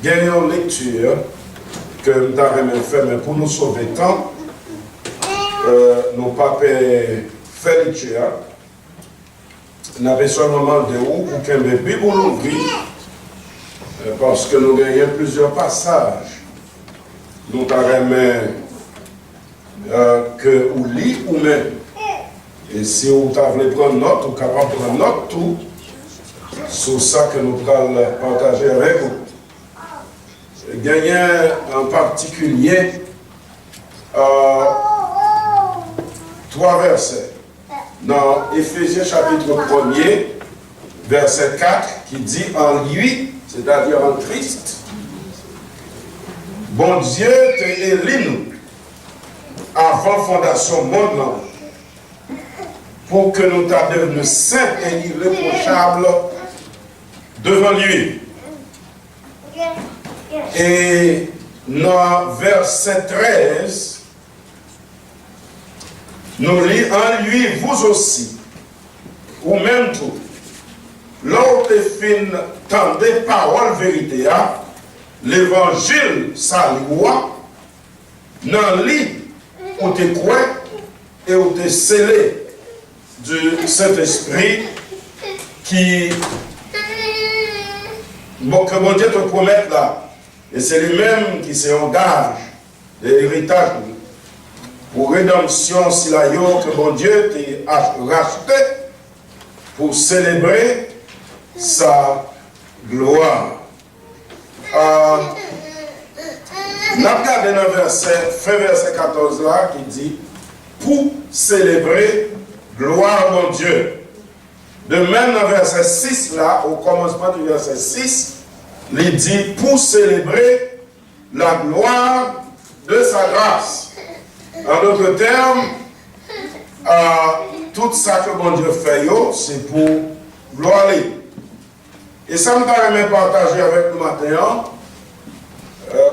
il y a une lecture que nous avons fait, mais pour nous sauver le temps, nous pas fait lecture. Nous avons seulement demandé où pour qu'un bébé pour l'ouvrir, parce que nous avons plusieurs passages. Nous avons que vous lisez ou même. Et si vous voulez prendre note, vous êtes capable de prendre note tout sur ça que nous allons partager avec vous. Gagner en particulier 3 versets. Dans Éphésiens chapitre 1er, verset 4, qui dit en lui, c'est-à-dire en Christ, bon Dieu te élit nous avant fondation monde pour que nous t'adevenions saints et irréprochables devant lui. Et dans verset 13, nous lisons en lui, vous aussi, ou même tout, l'autre fin tant des paroles vérité, l'évangile, sa loi, dans lui, où tu crois et où tu es scellé du Saint-Esprit qui, que mon Dieu te promette là. Et c'est lui-même qui s'engage de l'héritage pour rédemption, si la yo que mon Dieu t'a racheté pour célébrer sa gloire. Nous avons regardé dans verset 14 là, qui dit pour célébrer gloire mon Dieu. De même dans verset 6 là, au commencement du verset 6, il dit pour célébrer la gloire de sa grâce. En d'autres termes, tout ça que mon Dieu fait, c'est pour gloire. Et ça me permet de partager avec nous maintenant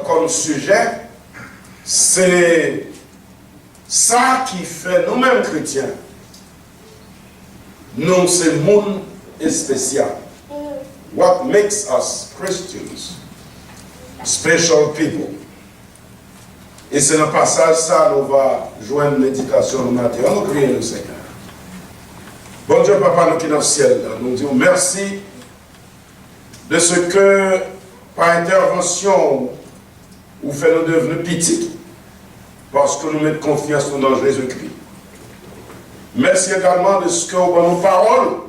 comme sujet, c'est ça qui fait nous-mêmes chrétiens. Nous, c'est monde spécial. What makes us Christians? Special people. Et c'est dans le passage, ça, nous va joindre une méditation le matin. Nous prions le Seigneur. Bon Dieu, Papa, nous qui sommes dans le ciel, nous disons merci de ce que, par intervention, vous faites nous devenir petits, parce que nous mettons confiance dans Jésus-Christ. Merci également de ce que vous avez nos paroles,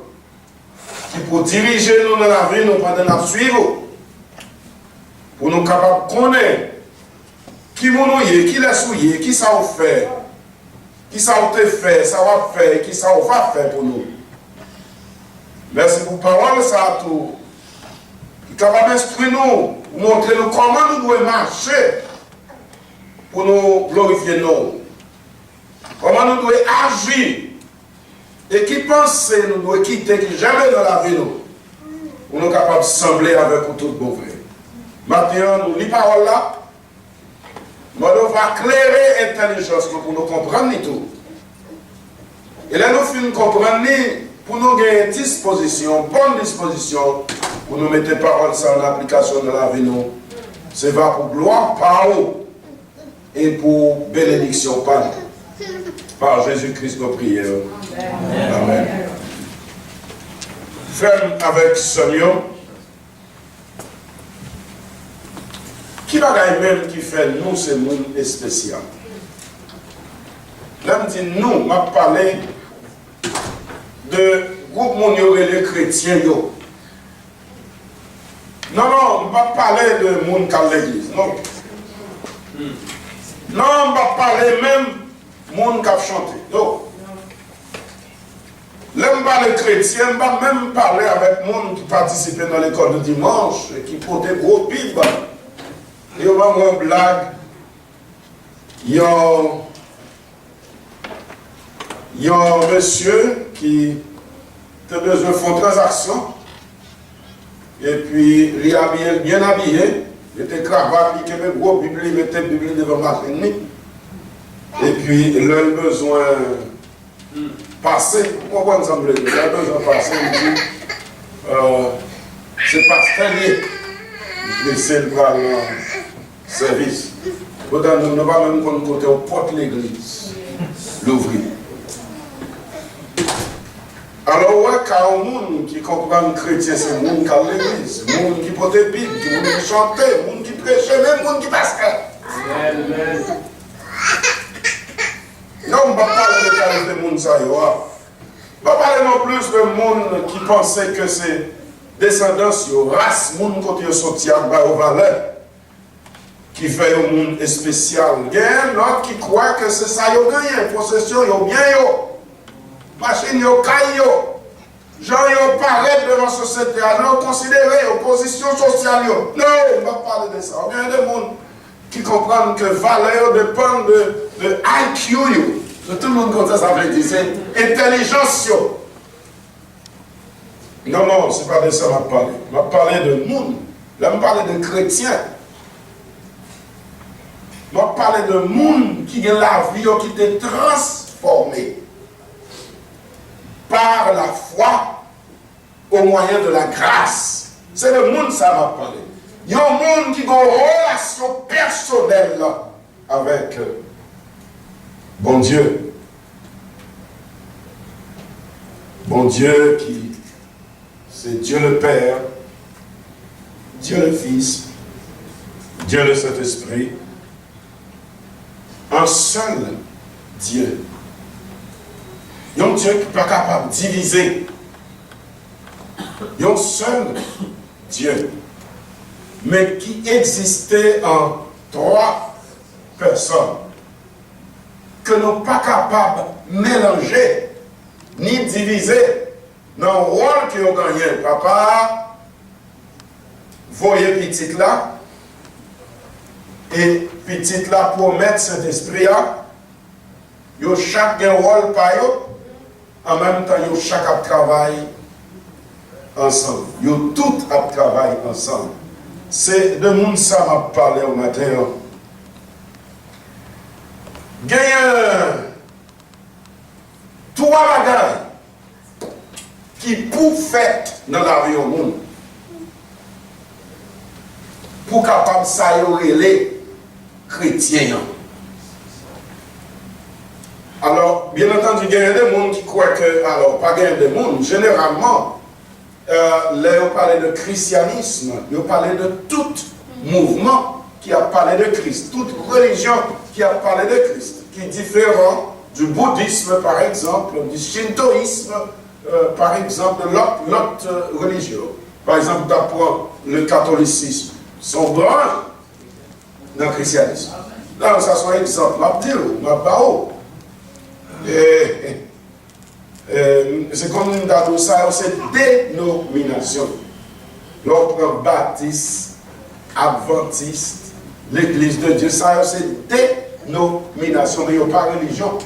qui pour diriger nous dans la vie, nous pendant la suivre, pour nous capables de connaître qui nous est, qui l'a souillé, qui ça vous fait, qui ça vous fait, ça va faire, qui ça vous va faire pour nous. Merci pour parole, ça tout. Qui est capable d'instruire nous, montrer nous comment nous devons marcher pour nous glorifier nous. Comment nous devons agir. Et qui pense nous devons quitter, qui jamais dans la vie nous. Pour nous capables de sembler avec vous tout bon vrai. Maintenant, nous lisons la parole là. Nous devons éclairer l'intelligence pour nous comprendre tout. Et là, nous finissons comprendre pour nous gagner disposition, bonne disposition, pour nous mettre paroles en application dans la vie. C'est va pour gloire par vous et pour bénédiction par nous. Par Jésus-Christ, nos prières. Amen. Frère avec Sommio, qui va même qui fait nous, c'est monde spécial. Là, je dis nous, m'a parlé de groupe mondial les chrétiens. Yo. Non, on va parler de monde qui a l'église. Non. Non, on va parler même de monde qui a chanté. Non. Là, on va les chrétiens, on va même parler avec monde qui participait dans l'école de dimanche et qui portait gros Bible. Et on va avoir une blague. Il y a un monsieur qui a besoin de faire une transaction. Et puis, il est habillé, bien habillé. Il était cravate, il avait une grosse Bible, il mettait la Bible devant la machine. Et puis, il a besoin de passer. Pourquoi nous sommes il a besoin de passer. Il dit, c'est pas stérieux. laisser le bras en service. Pourtant, nous n'avons pas même qu'on côté au porte l'église. L'ouvrir. Alors, ouais, quand un monde qui comprend le chrétien, c'est le monde qui a l'église, le monde qui porte la Bible, le monde qui chante, le monde qui prêche, même le monde qui passe. Non, on ne va pas parler de qualité de monde, ça y est. On ne va pas parler non plus de monde qui pensait que c'est descendance, race, monde côté sorti à au valeur, qui fait un monde spécial. Il y a un autre qui croit que c'est ça, il y a gagné, possession, il y a bien, machine, il y a caille, gens, ils paraissent devant la société, ils considérés, opposition sociale. Non, on ne va pas parler de ça. Il y a des gens qui comprennent que valeur dépend de IQ. Tout le monde comprend ça, veut dire c'est intelligence. Non, non, ce n'est pas de ça que je vais parler. Je vais parler de monde. Là, je vais parler de chrétiens. Je vais parler de monde qui a la vie, qui est transformé par la foi au moyen de la grâce. C'est le monde ça m'a parlé. Il y a un monde qui a une relation personnelle avec bon Dieu. Bon Dieu qui, c'est Dieu le Père, Dieu le Fils, Dieu le Saint-Esprit, un seul Dieu. Il y a un Dieu qui n'est pas capable de diviser. Il y a un seul Dieu, mais qui existait en 3 personnes, que nous ne sommes pas capables de mélanger, ni diviser dans le rôle qu'ils ont gagné. Papa, voyez petit là, et petit là pour mettre cet esprit-là, ils ont chacun un rôle par eux, en même temps, ils ont chacun travail ensemble. Ils ont tout à travailler ensemble. C'est de monde ça m'a parlé au matin. Il y a 3 bagages qui pour faire dans la vie au monde. Pour capable ça les chrétiens. Alors, bien entendu, il y a des gens qui croient que, alors, pas il y a des gens, généralement, là, on parlait de christianisme, on parlait de tout mouvement qui a parlé de Christ, toute religion qui a parlé de Christ, qui est différent du bouddhisme, par exemple, du shintoïsme, par exemple, de l'autre religion. Par exemple, d'apprendre le catholicisme, sont bruns dans le christianisme. Là, ça soit un exemple, c'est comme une date ça, c'est dénomination. L'autre baptiste, adventiste, l'église de Dieu, ça c'est dénomination, mais il n'y a pas religion.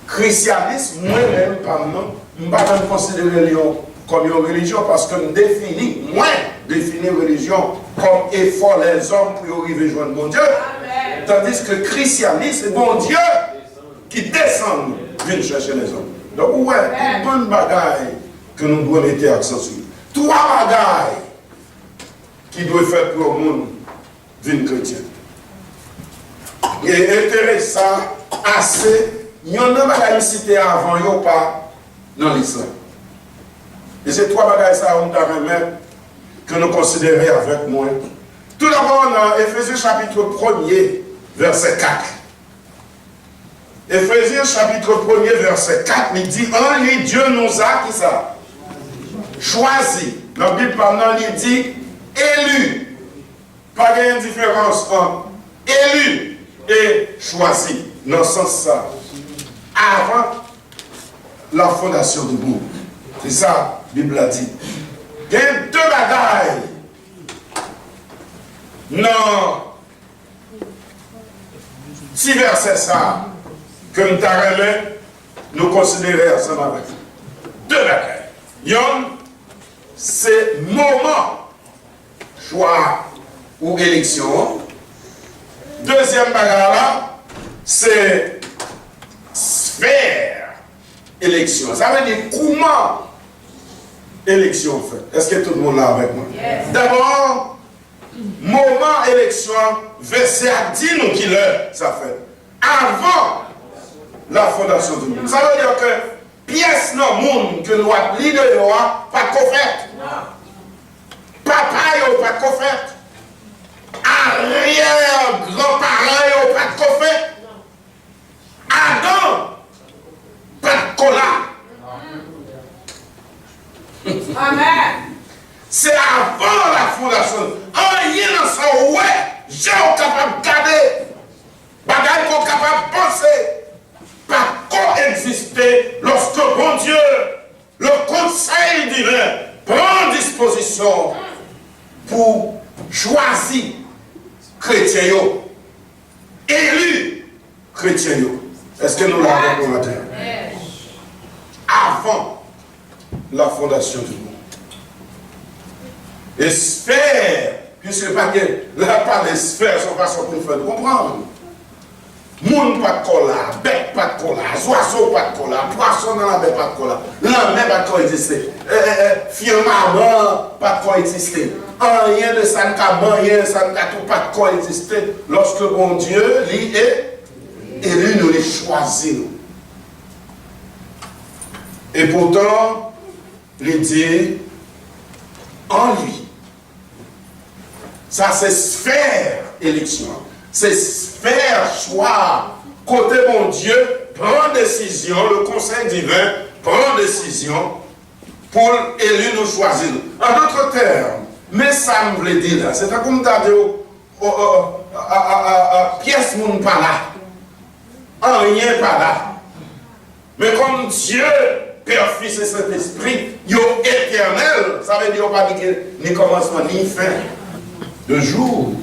Christianisme, moi-même, pardon, je ne vais pas considérer comme une religion parce que je définis religion comme effort les hommes pour arriver à joindre mon Dieu. Amen. Tandis que christianisme, c'est bon Dieu qui descend, vient chercher les hommes. Donc, ouais, une bonne bagaille que nous devons mettre accent sur. 3 bagailles qui doivent faire pour le monde d'une chrétienne. Et intéressant, assez, il y en a pas cité avant, il n'y a pas dans l'islam. Et ces 3 bagailles, ça, on doit remettre que nous considérons avec moi. Tout d'abord, dans Éphésiens chapitre 1er, verset 4. Éphésiens chapitre 1er, verset 4, il dit, en lui, Dieu nous a, qui ça? Choisi. La Bible pendant, il dit, élu. Pas de différence entre élu et choisi. Dans ce sens ça. Avant la fondation du monde. C'est ça, la Bible a dit. Il y a 2 bagailles. Non. 6 versets ça. Que nous considérons ensemble avec. 2 bagailles. Yon, c'est moment. Choix ou élection. Deuxième bagaille là, c'est sphère. Élection. Ça veut dire comment élection fait. Est-ce que tout le monde là avec moi? Yes. D'abord, élection, verset à dit nous qui l'heure ça fait. Avant la fondation du monde. Ça veut dire que pièce dans le monde que nous avons l'idée pas de fait. Papa n'a pas de fait. Arrière grand-parents n'a pas de fait. Adam, pas de cola. Amen. C'est avant la fondation. Rien dans ça, ouais, j'ai capable de garder. Bagaille qu'on capable de penser. Pas coexister lorsque bon Dieu, le conseil divin, prend disposition pour choisir chrétiens, élus chrétiens. Est-ce que nous l'avons pour la terre? Avant la fondation du monde. Et sphère, puisque pas de sphère, c'est façon pour nous faire comprendre. Moun pas de cola, bête pas de cola, oiseau pas de cola, poisson dans la mer pas de cola, la mer pas de coexister, firmament pas de coexister, rien de ça ne rien, ça ne tout pas de coexister lorsque bon Dieu lui est élu, nous les choisit. Et pourtant, il dit en lui. Ça c'est sphère élection. C'est sphère choix. Côté mon Dieu, prend décision, le conseil divin prend décision pour élu nous choisir. En d'autres termes, mais ça me veut dire là, c'est comme t'as dit pièce moun pas là. Rien pas là. Mais comme Dieu, Père, Fils et Saint-Esprit, ils sont éternels, ça veut dire pas ni commencement ni fin. De jour,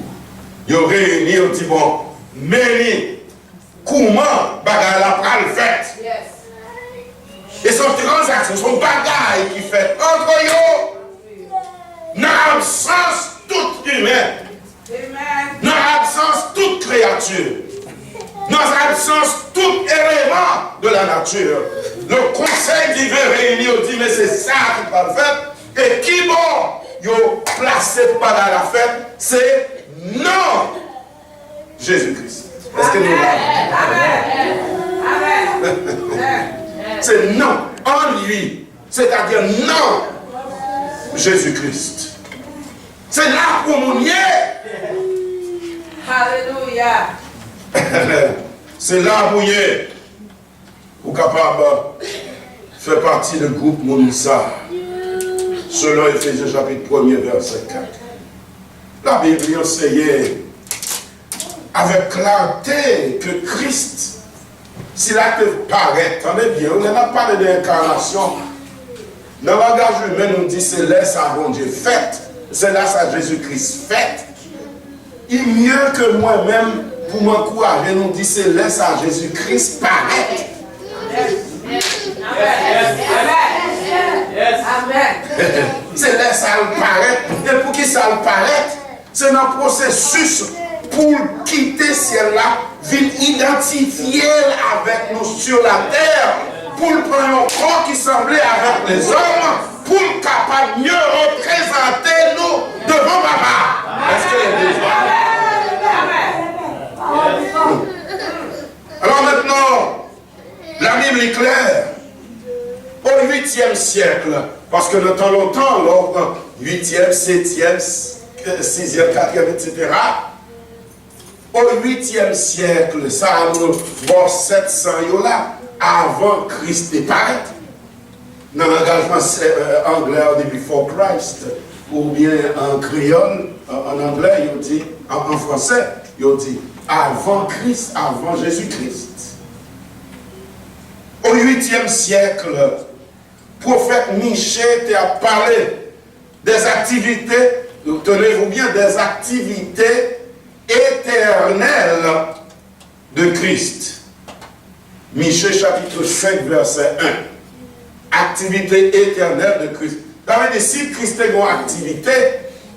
ils ont réuni, ils ont dit bon, mais comment bagarre la pral fait? Et son transaction, son bagaille qui fait entre eux, dans l'absence toute humaine, dans l'absence toute créature, dans l'absence tout élément de la nature. Le conseil divin réuni, il dit mais c'est ça qui va le faire. Et qui bon, il a placé par la fête, c'est non Jésus-Christ. Est-ce que nous l'avons? C'est non en lui, c'est-à-dire non Jésus-Christ. C'est là pour nous nier. Alléluia. C'est là où il est pour capable de faire partie du groupe Mounissa. Selon Ephésiens chapitre 1er verset 4. La Bible enseignait avec clarté que Christ, s'il a te paraît, attendez bien, on n'a pas parlé d'incarnation. Dans le langage humain, on dit c'est là ça bon Dieu fait, c'est là ça Jésus-Christ fait. Il mieux que moi-même pour m'encourager, nous dit c'est là ça Jésus-Christ paraît. C'est là ça le paraît. Et pour qui ça le paraît, c'est un processus pour quitter ciel-là, venir identifier avec nous sur la terre, pour prendre un corps qui semblait avec les hommes, pour capable mieux représenter nous devant Papa. Est-ce que les deux Alors maintenant, la Bible est claire. Au 8e siècle, parce que de temps longtemps, lors du 8e, 7e, 6e, 4e, etc., au 8e siècle, ça a nous, bon, 700 là, avant Christ est paraît, dans l'engagement anglais, on dit before Christ, ou bien en créole, en anglais, on dit, en français, on dit avant Christ, avant Jésus-Christ. Au 8e siècle, prophète Michée a parlé des activités, tenez-vous bien, des activités éternelles de Christ. Michée chapitre 5 verset 1. Activité éternelle de Christ. Ça veut dire si Christ a une activité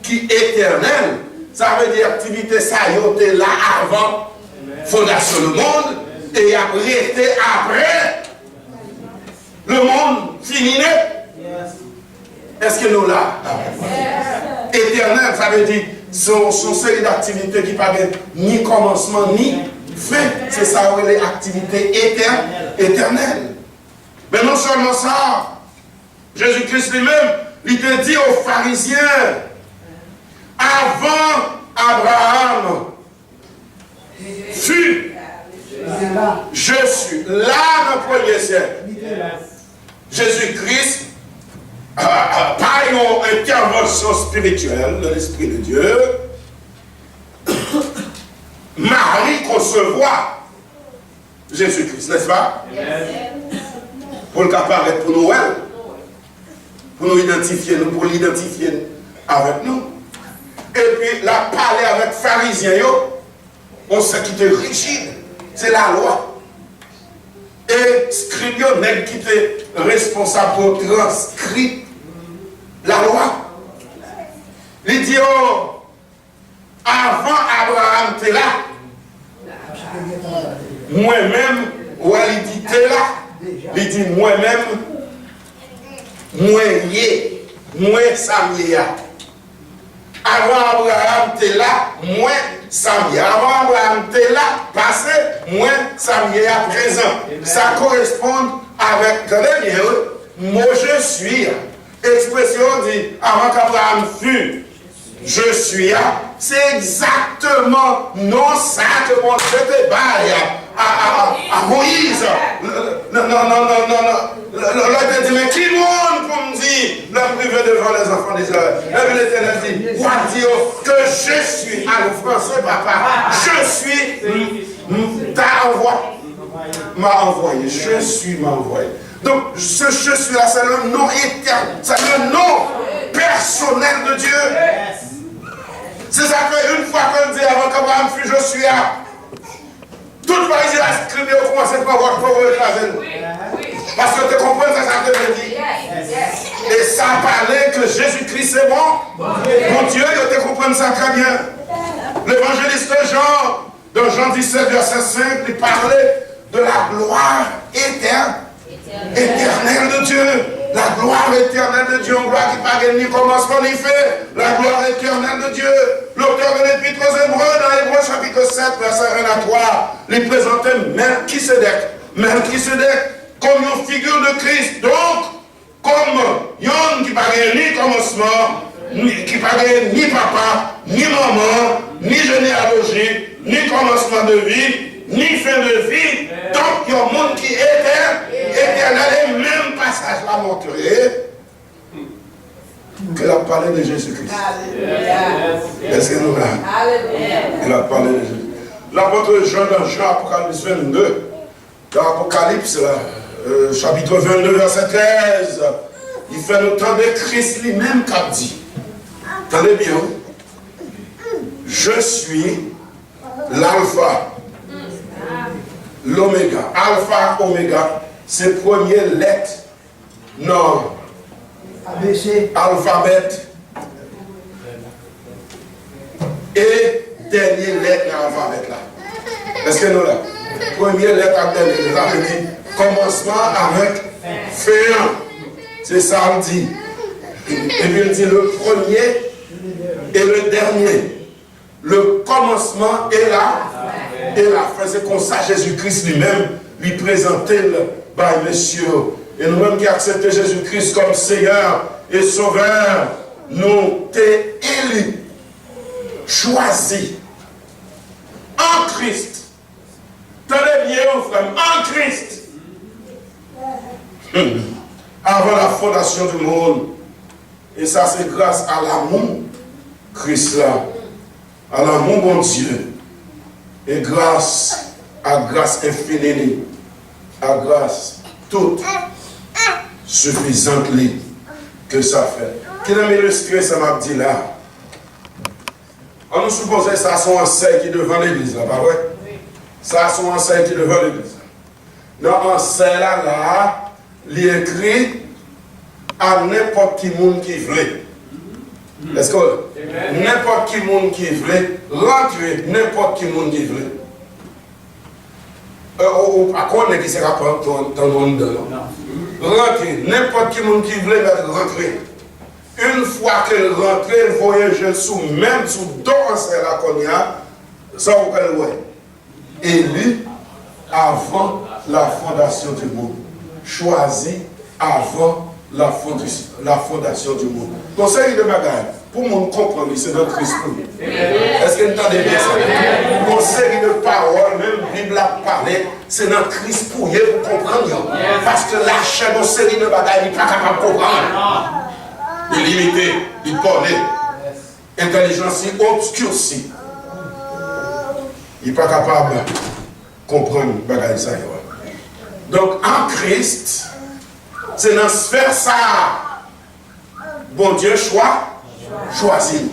qui est éternelle, ça veut dire activité ça y était là avant fondation du monde et après après le monde fini. Est-ce que nous là? Éternel, ça veut dire Son série d'activités qui n'a ni commencement ni fin. C'est ça, les activités éternelles. Mais non seulement ça, Jésus-Christ lui-même, il te dit aux pharisiens, avant Abraham fut, je suis là dans le premier siècle. Jésus-Christ, par une intervention spirituelle de l'Esprit de Dieu, Marie concevoir Jésus-Christ, n'est-ce pas? Pour le cas paraître pour Noël, pour nous identifier, pour l'identifier avec nous. Et puis, la parler avec pharisiens, on sait qu'il était rigide, c'est la loi. Et scribio, qui était responsable pour transcrire la loi. Il dit, oh, avant Abraham, t'es là. Moi-même, ou il dit, t'es là. Il dit, moi-même, moi, Samia. Avant Abraham, t'es là, moi, Samia. Avant Abraham, t'es là, passé, moi, Samia, présent. Ça correspond avec, attendez bien, moi, je suis. Expression dit, avant qu'Abraham fût, je suis là. C'est exactement non ça que mon Dieu te baille à Moïse. Non. Là, il dit, mais qui monde pour me dire, le privé devant les enfants d'Israël? Et puis l'Éternel dit, quoi dire que je suis, à le français, papa, je suis, m'a envoyé, je suis m'a envoyé. Donc, ce je suis là, c'est le nom éternel, c'est le nom personnel de Dieu. C'est ça qu'une fois qu'on dit avant qu'Abraham fût, je suis là. Toute fois, il a scribé au commencé par votre pauvre écrasé. Parce que tu comprends ça, ça te dit. Et ça parlait que Jésus-Christ est bon. Mon Dieu, tu comprends ça très bien. L'évangéliste Jean, dans Jean 17, verset 5, il parlait de la gloire éternelle de Dieu. La gloire éternelle de Dieu, une gloire qui n'a pas ni commencement ni fin. La gloire éternelle de Dieu. L'auteur de l'Épître aux Hébreux, dans Hébreux chapitre 7, verset 1 à 3, il présentait Melchisedec comme une figure de Christ. Donc, comme yon qui n'a pas ni commencement, qui n'a pas ni papa, ni maman, ni généalogie, ni commencement de vie, ni fin de vie. Donc, il y a un monde qui est éternel. Et même passage là montré qu'il a parlé de Jésus-Christ. Est-ce que nous l'avons? Il a parlé de Jésus. L'apôtre Jean dans Jean Apocalypse 22, dans Apocalypse, chapitre 22, verset 13, il fait le temps de Christ lui-même qu'a dit. Attendez bien. Je suis l'alpha, l'oméga. Alpha, oméga, c'est première lettre. Non. Alphabet. Et dernière lettre dans l'alphabet là. Est-ce que nous là? Première lettre à dernière lettre. Ça veut dire commencement avec fin. C'est ça on dit. Et puis il dit le premier et le dernier. Le commencement et la fin. C'est comme ça Jésus-Christ lui-même lui présentait le bail, messieurs. Et nous-mêmes qui acceptons Jésus-Christ comme Seigneur et Sauveur, nous t'es élus, choisis en Christ. Tenez bien, frère, en Christ. Avant la fondation du monde. Et ça, c'est grâce à l'amour Christ là, à l'amour bon Dieu. Et grâce à grâce infinie, à grâce toute suffisante que ça fait. Qui n'a illustré ça m'a dit là? On nous supposait ça son enseigne qui devant l'église là, pas vrai? Ça son enseigne qui devant l'église. Dans l'enseigne là, il écrit à n'importe qui monde qui veut. Est-ce que n'importe qui monde qui veut, rentrer n'importe qui monde qui veut. À quoi on est qui sera dans le monde? Rentrer, n'importe qui monde qui veut rentrer. une fois qu'elle rentrait, elle voyageait même sous dos c'est la cognac, ça vous pouvez le voir. Élu avant la fondation du monde. Choisi avant la fondation du monde. Conseil de bagaille, pour mon comprendre, c'est notre Christ. Est-ce que vous entendez bien ça? Conseil de parole, même la Bible a parlé, c'est notre Christ pour vous comprendre. Parce que la chaîne de série de bagaille, il n'est pas capable de comprendre. Il est limité, il parle. Intelligence obscurcie. Il n'est pas capable de comprendre bagaille ça. Donc en Christ, c'est dans sphère ça. Bon Dieu choisit.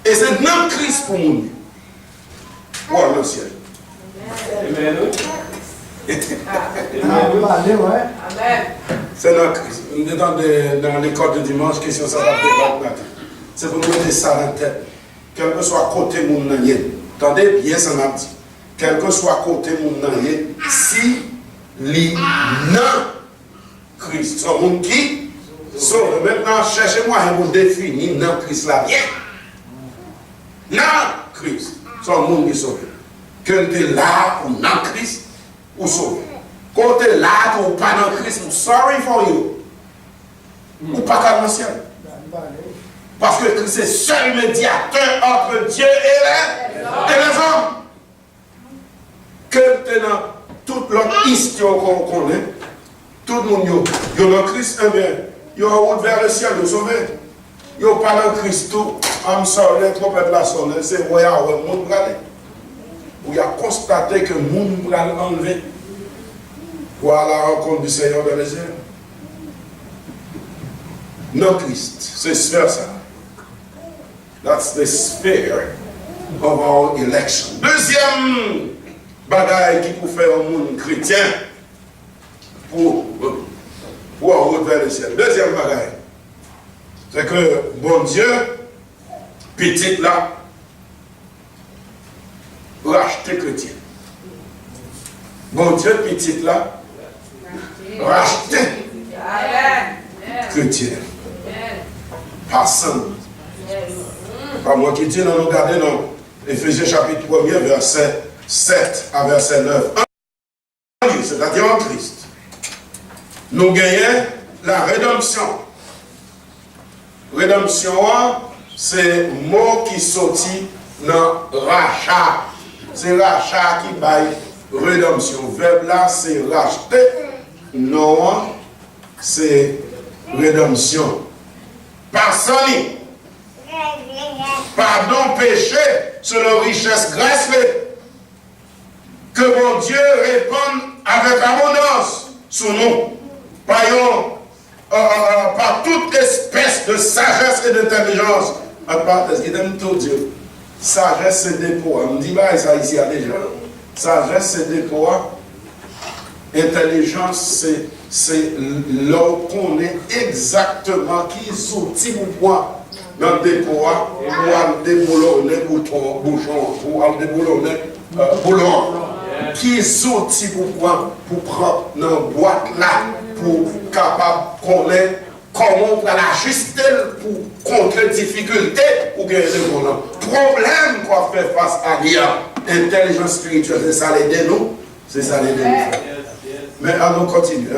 Et c'est dans Christ pour nous. Pour le ciel. Amen. C'est dans Christ. On est dans l'école de dimanche, question ça va débattre. C'est pour nous mettre ça dans la tête. Quel que soit côté mon nanier. Attendez bien ça m'a dit. Quel que soit côté mon nanier, si li nan Christ. Son monde qui sauve. Maintenant, cherchez-moi un mot défini nan Christ là. Bien. Nan Christ. Son monde qui sauve. Que tu es là ou nan Christ ou sauve. Quand tu es là ou pas dans Christ, I'm sorry for you. Ou pas qu'à l'ancien. Parce que Christ est seul médiateur entre Dieu et les hommes. Que tu es dans toute l'autre histoire qu'on connaît, tout le monde, il y a Christ, eh bien, il y a route vers le ciel, de sauver. Il n'y a pas de Christ, tout, I'm sorry, les trompettes là sonne, c'est voyant, le monde brûlé. Où il a constaté que le monde brûlé enlevé. Voilà la rencontre du Seigneur dans les airs. Non Christ, c'est sphère ça. That's the sphere of our election. Deuxième bagaille qui peut faire un monde chrétien pour en route vers le ciel. Deuxième bagaille, c'est que bon Dieu, petit là, racheter chrétien. Bon Dieu, petit là, racheter chrétien. Passant. Pas moi qui dis, nous regardons dans Éphésiens chapitre 1er, verset 7 à verset 9. C'est-à-dire en Christ. Nous gagnons la rédemption. Rédemption, c'est le mot qui sortit dans rachat. C'est rachat qui baille rédemption. Verbe là, c'est racheter. Non, c'est rédemption. Personne. Pardon, péché, selon richesse, grâce. Que mon Dieu réponde avec abondance sur nous. Par toute espèce de sagesse et d'intelligence. En parenthèse, il aime tout Dieu. Sagesse, c'est dépôt. On me dit, bah, ça ici, il y a déjà. Sagesse, c'est dépôt. Intelligence, c'est l'homme qu'on est exactement qui est outils pour moi. Dans le dépôt, pour déboulonner bouchon, pour déboulonner boulon. Qui est outils pour prendre dans la boîte là, pour capable connaître comment on peut l'ajuster pour contrer difficulté ou gagner le volant. Problème qu'on fait face à l'IA, intelligence spirituelle, c'est ça l'aider nous, c'est ça l'aider nous. Mais on nous continue.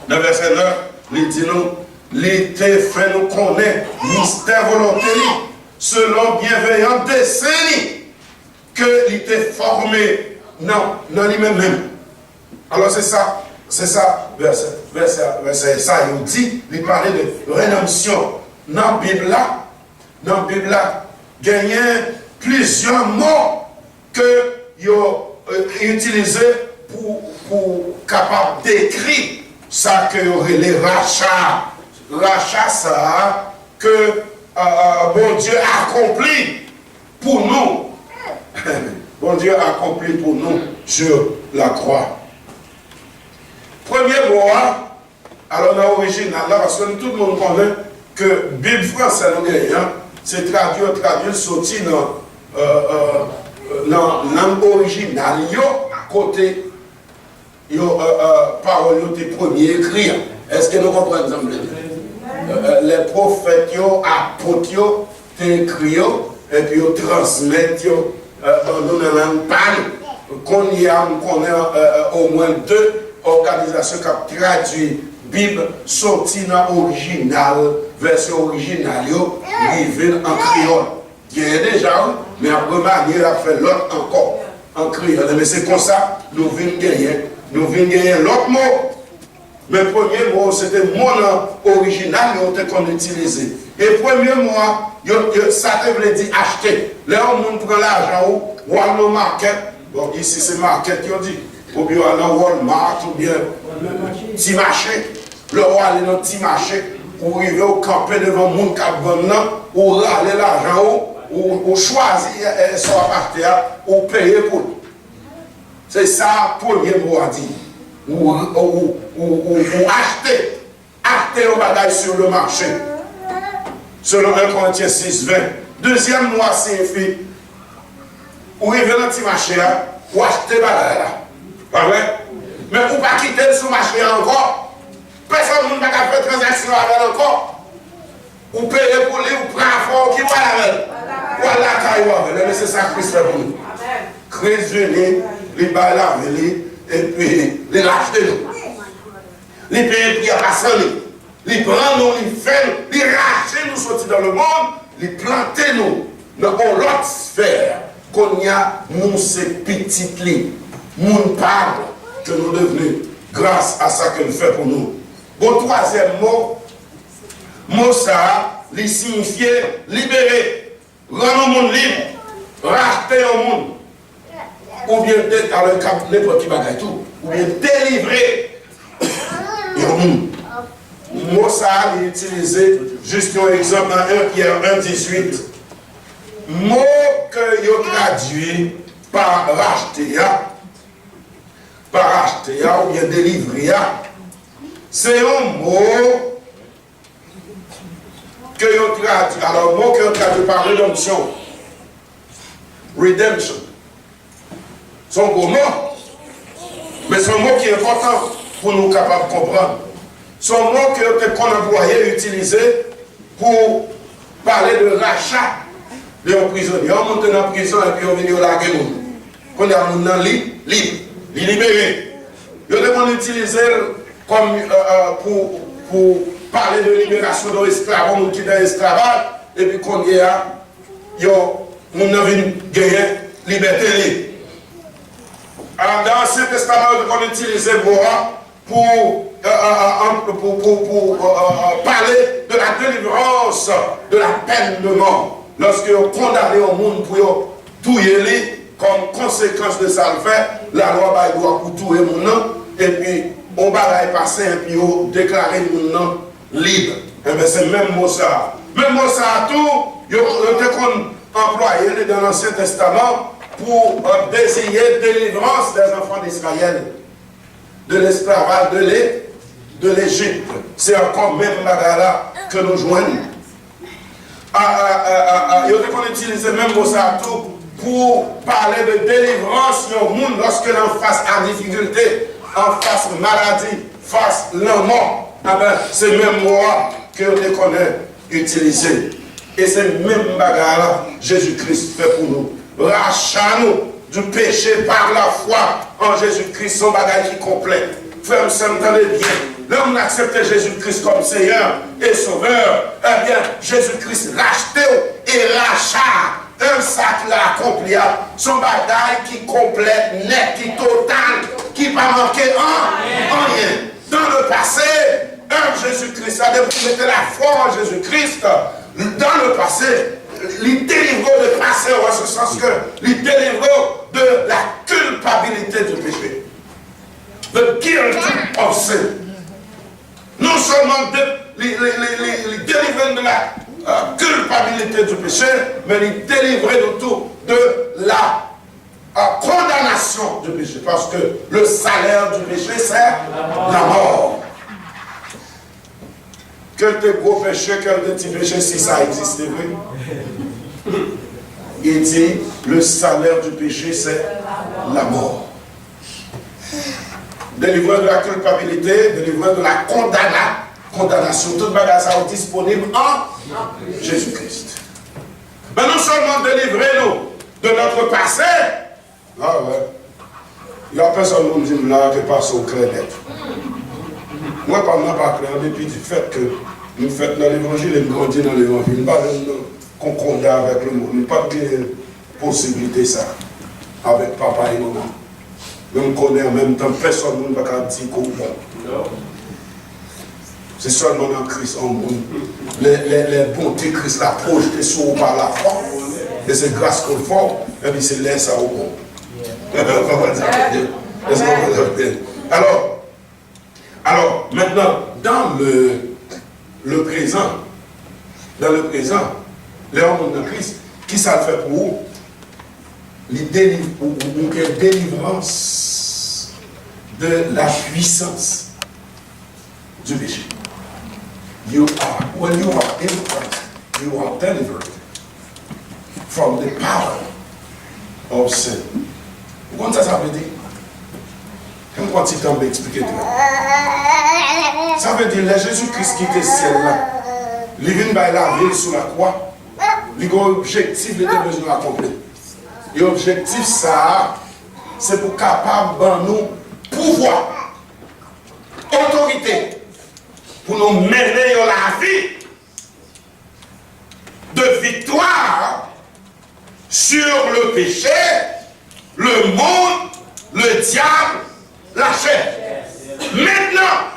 Dans le verset 9, il dit nous, l'été fait nous connaître mystère volonté, selon bienveillant dessein, que l'été formé dans lui-même. Alors c'est ça, verset ça, il dit, il parlait de rédemption. Dans la Bible là, gagner plusieurs mots que il utilisés pour capable d'écrire ça que les rachats. Rachat ça que bon Dieu accomplit pour nous. Bon Dieu accomplit pour nous sur la croix. Premier mot, alors dans l'original, là, parce que tout le monde connaît que Bible française, c'est traduit, sorti dans langue originale, à côté, parole des premiers écrits. Est-ce que nous comprenons ça? Les prophètes, apôtres, écrits, et puis ils transmettent dans une langue panne. Qu'on y a au moins 2 organisations qui traduisent la Bible sortie dans l'original, version originale, arrivée en créole. Il y a déjà, mais après manière, a fait l'autre encore en créole. Mais c'est comme ça, nous venons gagner l'autre mot. Mais le premier mot, c'était le mot original qu'on utilisait. Et le premier mot, ça veut dire acheter. Là, on prend l'argent, ou à nos market. Bon, ici, c'est market qui dit. Ou bien à Walmart, ou bien petit marché. Le roi aller dans le petit marché, ou arriver au camper devant le monde qui a besoin, ou râler l'argent, ou choisir son appartement, ou payer pour lui. C'est ça, le premier mot à dire. Ou acheter un bagage sur le marché. Selon 1 Corinthiens 6, 20. Deuxième mot signifie, ou arriver dans le petit marché, ou acheter bagage là. Pas vrai? Mais ou pas quitter le sous-marché encore. Personne ne peut faire transaction avec encore. Ou payer pour lui, ou prendre fort qui va avec. Voilà, mais c'est ça que Christ fait pour nous. Christ venu, il va laver, et puis il racheter nous. Il paye puis il passe nous. Il prend nous, il fait nous, il rachète nous sortir dans le monde, il plante nous dans l'autre sphère. Qu'on y a, nous, ces petites lignes. Nous parle que nous devenons grâce à ça qu'il fait pour nous. Bon, troisième mot ça, il signifie libérer, rendre le monde libre, racheter le monde, ou bien dans le cas de n'importe qui bagaille tout, ou bien délivrer le monde. Mot ça, il est utilisé, juste un exemple dans 1 Pierre 1, 18. Mot que il traduit par racheter, ou bien délivrer. C'est un mot que vous traduit. Alors, le mot que vous traduit par rédemption. Redemption. C'est un gros mot. Mais c'est un mot qui est important pour nous capables de comprendre. C'est un mot que qu'on a employé, utilisé pour parler de rachat de prisonniers. On monte dans la prison et puis on vient la guerre. Qu'on a un libre, libéré. Ils ont utilisé comme pour parler de libération de l'esclavage, on qui est dans l'esclavage, et puis qu'on y a, on a vu gagner liberté. Alors dans l'Ancien Testament, on utilise le mot pour parler de la délivrance de la peine de mort. Lorsque on condamné au monde pour tout y aller, comme conséquence de ça, la loi doit pour tout le monde, et puis on va passer et puis on déclarer le monde libre. Et bien c'est le même mot ça. Même mot ça, tout, il y a employé dans l'Ancien Testament pour désigner délivrance des enfants d'Israël, de l'esclavage de l'Égypte. C'est encore même bagarre que nous joignons. Il y a utilisé même mot ça, tout, pour parler de délivrance au monde lorsque l'on face à difficulté, en face maladie, face la mort. C'est le même mot que nous connaissons utilisé. Et c'est le même bagarre Jésus-Christ fait pour nous. Rachat-nous du péché par la foi en Jésus-Christ, son bagage qui complet. Frère, vous entendez bien. Là, on accepte Jésus-Christ comme Seigneur et Sauveur. Eh bien, Jésus-Christ racheté et rachat. Un sac l'a accompli. Son bagage qui complète, net, qui total, qui ne pas manquer en rien. Dans le passé, Jésus-Christ, ça devait mettre la foi en Jésus-Christ. Dans le passé, il délivre de passé en ce sens que il délivre de la culpabilité du péché. The guilt of sin. Non seulement il délivre de la culpabilité du péché, mais il délivre de tout de la condamnation du péché. Parce que le salaire du péché, c'est la mort. Quel de gros péchés, quel de petits péchés, si ça existe, oui. Il dit, le salaire du péché, c'est la mort. délivré de la culpabilité, délivré de la condamnation. Tout bagage ça est disponible en Jésus-Christ. Mais non seulement délivrer-nous de notre passé, ah ouais, il n'y a personne qui me dit là que pas au clair net. Moi, pas clair, depuis du fait que nous faisons dans l'évangile et nous grandissons dans l'évangile, nous pas qu'on condamne avec le monde, nous pas de possibilité ça, avec papa et maman. Nous connaissons en même temps, personne ne va dire qu'on bon. C'est seulement dans Christ en monde. Les bontés Christ l'a projeté sur vous par la foi. Et c'est grâce qu'on fait, et puis c'est laisse à au bon. Alors, maintenant, dans le présent, les hommes de Christ, qui ça le fait pour vous? L'idée ou délivrance de la puissance du péché. When you are in Christ, you are delivered from the power of sin. Vous comprenez ça veut dire? Comme quoi tu t'en veux expliquer toi? Ça veut dire que Jésus-Christ qui était ciel là, il vient de la ville sur la croix, il a un objectif, il était besoin d'accomplir. Et l'objectif ça, c'est pour capable de nous pouvoir, autorité, pour nous mener à la vie de victoire sur le péché, le monde, le diable, la chair. Maintenant,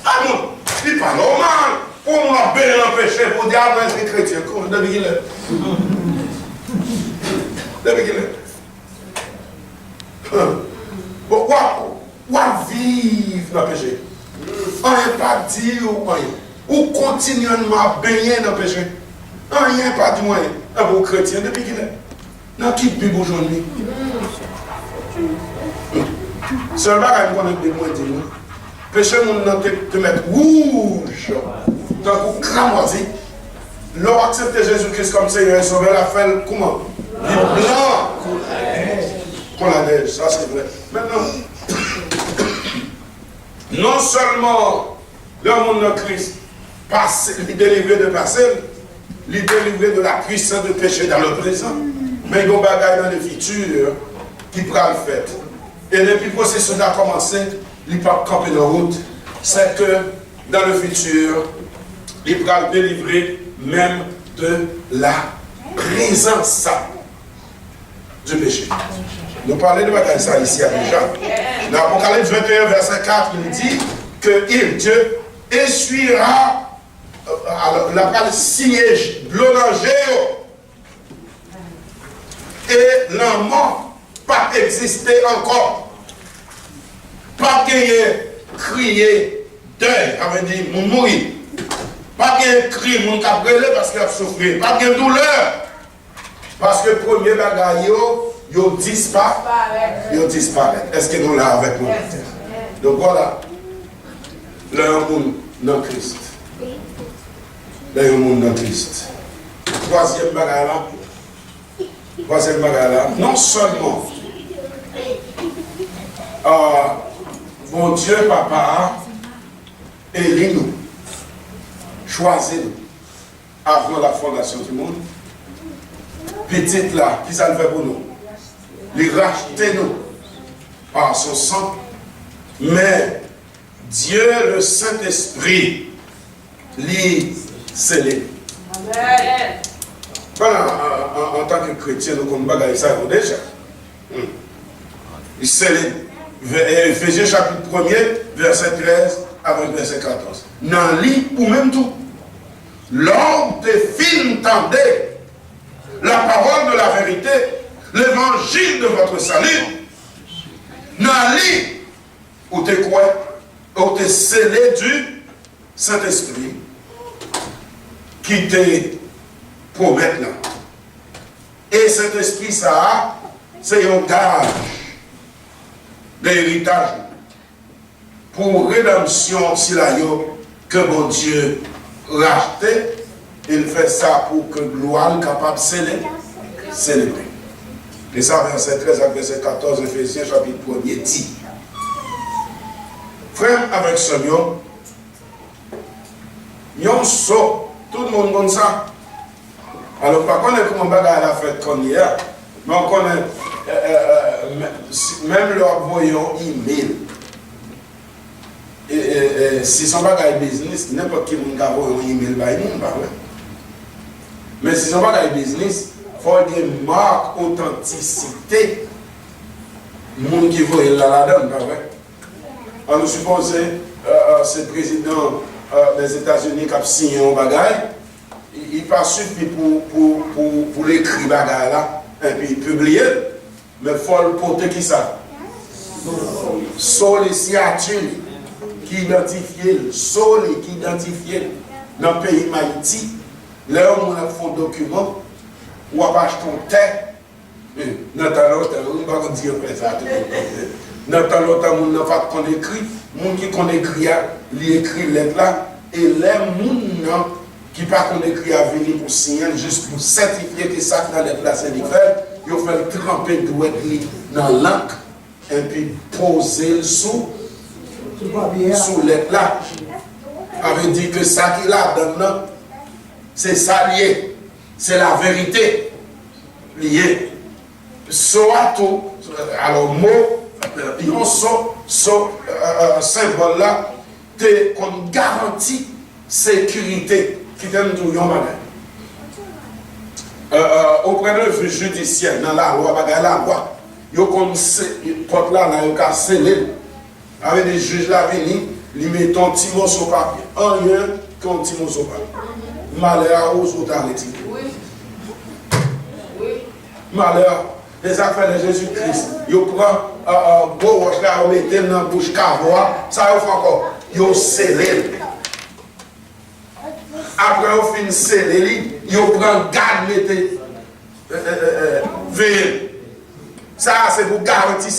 ah non, c'est pas normal pour nous appeler le péché pour dire ah, c'est chrétien. Depuis qu'il est. Depuis qu'il est. Pourquoi vivre dans le péché? Rien pas dire ou rien. Ou continuellement baigner dans le péché. Rien pas du moyen. Un bon chrétien depuis qu'il est. Dans qui Bible aujourd'hui? Seulement quand on a des moyens de nous. Péché, on te mettre rouge. Tant qu'on cramoisi. L'on accepte Jésus-Christ comme Seigneur et Sauveur, la fait comment? Les blancs. Qu'on la neige, ça c'est vrai. Maintenant, non seulement le monde de Christ, il est délivré de passé, il est délivré de la puissance de péché dans le présent, mais il y a des bagages dans le futur qui prend le fait. Et depuis le processus a commencé, il peut camper de route, c'est que dans le futur, il prend le délivrer même de la présence du péché. Nous parlons de ça ici déjà. Dans l'Apocalypse 21, verset 4, il dit que Dieu essuiera, la parole signer, l'onanger, et la mort pas exister encore. Pas gagner, crier, deuil, ça veut dire mourir. Pas gagner, crier, mon cabrelé parce qu'il a souffert. Pas gagner douleur. Parce que le premier bagage, il disparaît. Est-ce que nous là avec nous? Donc voilà, le monde dans Christ. Le monde dans Christ. Troisième bagage là, non seulement bon Dieu, Papa, élit nous, choisit nous avant la fondation du monde. Petite là, qui ça le fait pour nous? Les racheter nous par son sang, mais Dieu le Saint-Esprit les scellé. Voilà, en tant que chrétien, nous ne pouvons pas ça déjà. Il scellé. Éphésiens chapitre 1er, verset 13 avec verset 14. Dans lit ou même tout. L'homme de film tendait la parole de la vérité, l'évangile de votre salut, dans lit où tu quoi, où tu es scellé du Saint-Esprit qui te promet là. Et cet esprit, ça, c'est un gage d'héritage pour rédemption, si la yo, que mon Dieu racheté. Il fait ça pour que gloire capable de célébrer. Et ça, verset 13 à verset 14, Éphésiens chapitre 1er dit. frère avec son yon so, tout le monde comme ça. Alors, par contre, comment bagarre la fête qu'on y a, mais on connaît, même leur voyant email. Si son bagage business, n'importe qui m'a envoyé un email par nous, mais si son bagage business, il faut avoir une marque authenticité. Le monde qui voit là-dedans, pas vrai? On nous suppose ce président des États-Unis qui a signé un bagage, il n'est pas suffi pour l'écrire bagage là, et puis publier, mais il faut le porter qui ça? Sur les signature qui identifie, Soli qui identifie dans le pays d'Haïti, là où on a fait un document, ou on acheté un thé, dans l'autre, on ne va pas dire ça. Dans l'autre, on n'a pas qu'on écrit, les gens qui qu'on écrit, ils écrivent lettre là, et les gens qui ne pas qu'on écrit à venir pour signer, juste pour certifier que ça dans lettre là, c'est fait, ils ont fait tremper dans l'encre, et puis poser le sous lettre là. Ça veut dire que ça qu'il a dedans, c'est ça lié. C'est la vérité liée. Soit tout, alors mot, yon symbole là, qu'on garantit sécurité qui donne tout yon bagay. Auprès de vue judiciaire, dans la loi, la loi, yon comme porte là, yon ka scellé. Avec des juges là venus, ils mettent un petit mot sur papier. En rien qu'un petit mot sur papier. Malheur aux autorités. Malheur. Les affaires de Jésus-Christ. Ils prennent un beau roche là, ils mettent dans la bouche cavois. Ça, ils font encore. Ils scellent. Après, ils finissent scellé. Ils prennent garde, mettez. Veillez. Ça, c'est pour garantir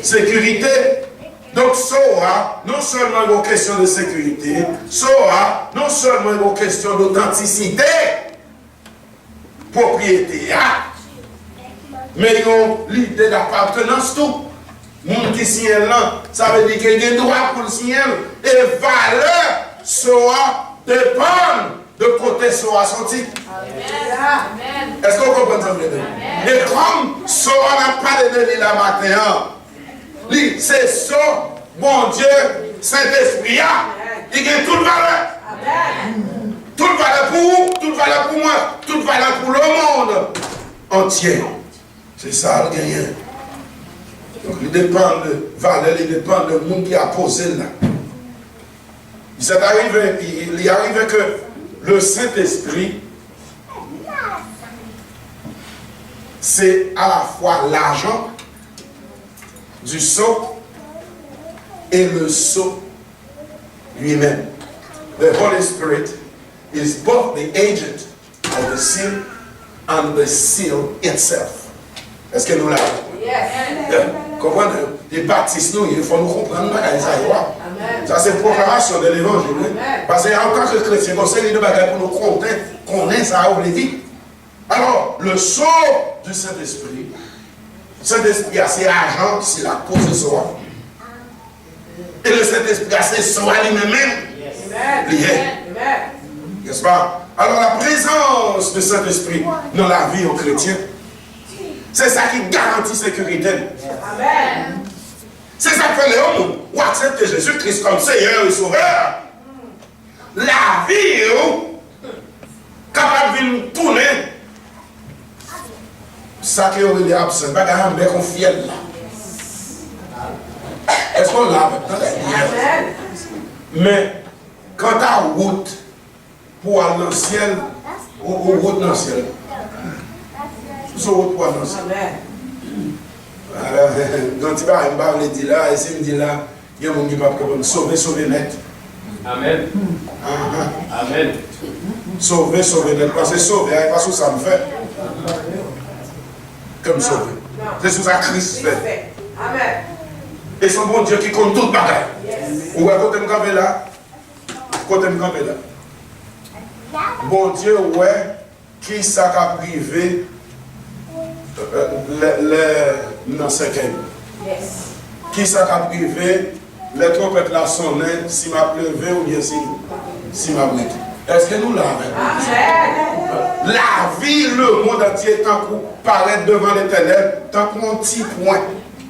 sécurité. Donc, SOA, non seulement une question de sécurité, SOA, non seulement une question d'authenticité, propriété, mais l'idée d'appartenance tout. Monde qui signe là, ça veut dire qu'il y a des droits pour le signer. Et valeur SOA dépend de côté SOA sorti. Amen. Est-ce que vous comprenez ça? Et comme SOA n'a pas de données la matin, c'est ça, bon Dieu, Saint-Esprit, il y a toute valeur. Toute valeur pour vous, toute valeur pour moi, toute valeur pour le monde entier. C'est ça le gagnant. Donc il dépend de valeur, il dépend de monde qui a posé là. Il est arrivé que le Saint-Esprit, c'est à la fois l'argent du sceau et le sceau lui-même. The Holy Spirit is both the agent of the seal and the seal itself. Est-ce que nous l'avons? Yes. Comprenez? Les baptistes, il faut nous comprendre ça. Ça, c'est une proclamation de l'évangile. Parce qu'en tant que chrétien, on sait les deux bagages pour nous compter, qu'on est ça ouvre les vies. Alors, le sceau du Saint-Esprit, Saint-Esprit a ses agents, c'est la cause de soi. Et le Saint-Esprit a ses soi lui-même. N'est-ce pas? Alors la présence du Saint-Esprit dans la vie aux chrétiens, c'est ça qui garantit sécurité. Amen. C'est ça que les hommes ou acceptent Jésus-Christ comme Seigneur et Sauveur. La vie capable de tourner. Ça qui est absent, pas grave, mais qu'on fiel là. Est-ce qu'on l'a avec mais quand tu as route pour aller dans le ciel, ou route dans le ciel, sur route pour aller dans le ciel. Alors, quand tu vas me dire là, et si me dit là, il y a un monde qui va sauver net. Amen. Amen. Sauver net. Parce que sauver, parce que ça me fait. Comme sauver. C'est ce que Christ fait. Amen. Et c'est bon Dieu qui compte toute bagaille. Ou à côté de me là, côté de me là. Bon Dieu, ouais, qui ça a privé dans ce cas. Qui ça a privé les trompettes là sonnaient, si m'a pleuvé ou bien si m'a brûlé. Est-ce que nous l'avons? La vie, le monde entier, tant qu'on paraît devant l'Éternel, tant qu'on petit point.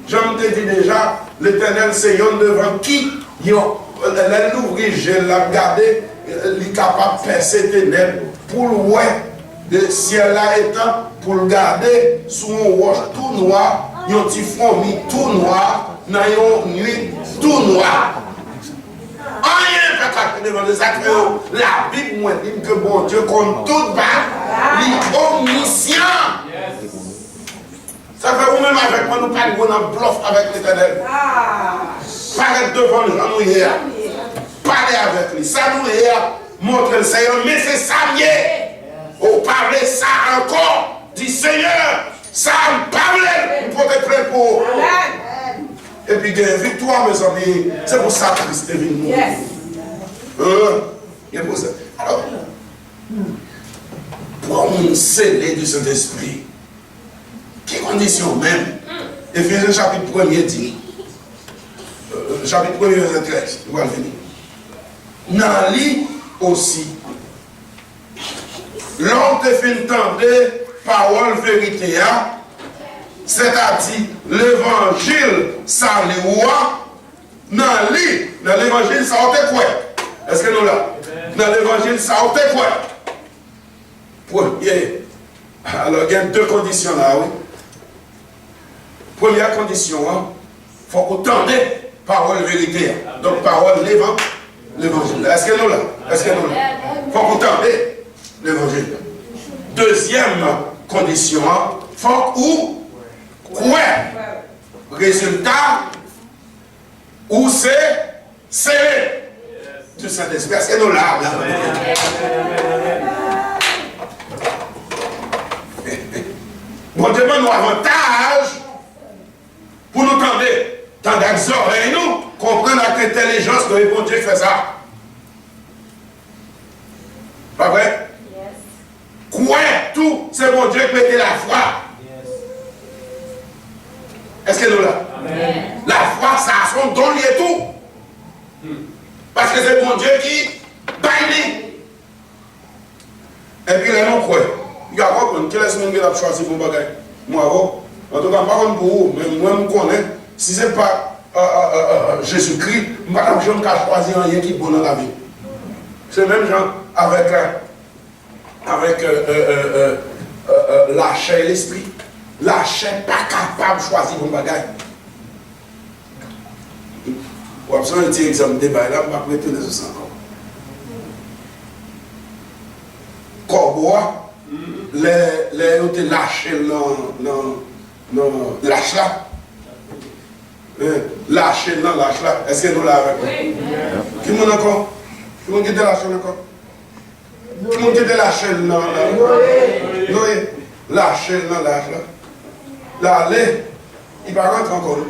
Je te dis déjà, l'Éternel, c'est yon devant qui? L'ouvrir, je l'ai regardé, il est capable de percer les ténèbres pour le ouais, le ciel là étant, pour le garder sous un roche tout noir, yon petit fourmi tout noir, dans une nuit tout noir. Rien ne peut devant les acteurs. La Bible moi dit que bon Dieu compte tout bas, il est omniscient. Ça fait vous-même avec moi, nous pas nous en bluff avec l'Éternel. Paraître devant le gens nous hier. Parler avec lui. Ça nous hier, montrer le Seigneur, mais c'est ça mieux. Vous parlez ça encore, dit Seigneur, ça me parle, vous pouvez prêt pour. Et puis, il y a une victoire, mes amis. C'est pour ça que Christ est venu. Alors, pour nous sceller du Saint-Esprit, quelles conditions même? Éphésiens chapitre 1er dit, chapitre 1er, verset 13, nous allons venir. Dans lui aussi, l'homme te fait entendre parole vérité, c'est-à-dire l'évangile, ça dans l'évangile, ça a été quoi? Est-ce que nous là? Dans l'évangile, ça a été quoi? Premier. Alors, il y a deux conditions là, oui. Première condition, il faut qu'on tende parole vérité. Donc, parole l'évangile. Est-ce que nous là? Est-ce que nous là? Il faut qu'on tende l'évangile. Deuxième condition, il faut qu'on croire. Résultat, où c'est scellé du Saint-Esprit. Est-ce que nous là? Bon Dieu, nous avantage pour nous tendre les oreilles, nous comprendre avec l'intelligence que bon Dieu fait ça. Pas vrai? Quoi tout, c'est bon Dieu qui met la foi. Est-ce que nous là? La foi, ça a son don lié tout. Parce que c'est bon Dieu qui baille. Et puis là, nous croyons. Il y a quoi? Quelle est-ce que a choisi pour bagaille? Moi, en tout cas, pas comme pour vous, mais moi, je connais. Si ce n'est pas Jésus-Christ, madame, je ne peux pas choisir rien qui est bon dans la vie. C'est même gens avec la chair et l'esprit. La chair n'est pas capable de choisir mon bagage. Vous avez un petit exemple de débat là, je vais prêter les autres encore. Corbeau, les ont été lâchés dans lâche là. Lâché dans lâche là. Est-ce que nous l'avons? Oui. Qui m'en encore? Qui m'en été lâché encore? Qui m'en été lâché dans Noé? Lâché dans lâche là. Là, allez, il va rentrer encore. Non.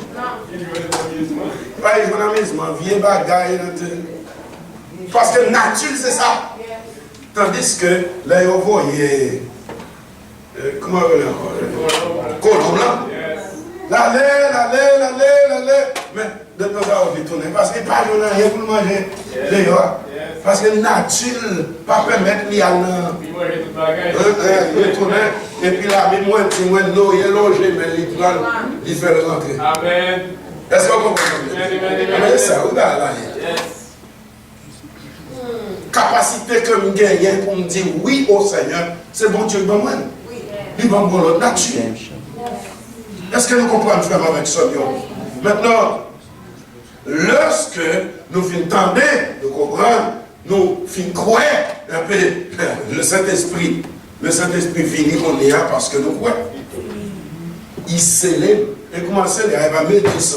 Pas il va amusement, vieux bagaille. Parce que nature, c'est ça. Tandis que là, vous voyez, comment on dit encore? Colon là. L'allez. Mais de temps en temps, on va tourner. Parce que pas de rien pour manger. Parce que nature ne pas permettre d'y aller. Et puis là, moi, il est logé, mais il fait rentrer. Amen. Est-ce que vous comprenez? C'est ça, vous avez là. Capacité que je gagne pour me dire oui au Seigneur, c'est bon Dieu dans moi. Il va me donner l'autre nature. Est-ce que nous comprenons frère avec ça? Maintenant, lorsque nous finissons tendre de comprendre, nous finissons croire un peu le Saint-Esprit. Le Saint-Esprit finit qu'on est là parce que nous croyons. Il célèbre. Et comment célèbre? Il va mettre ça.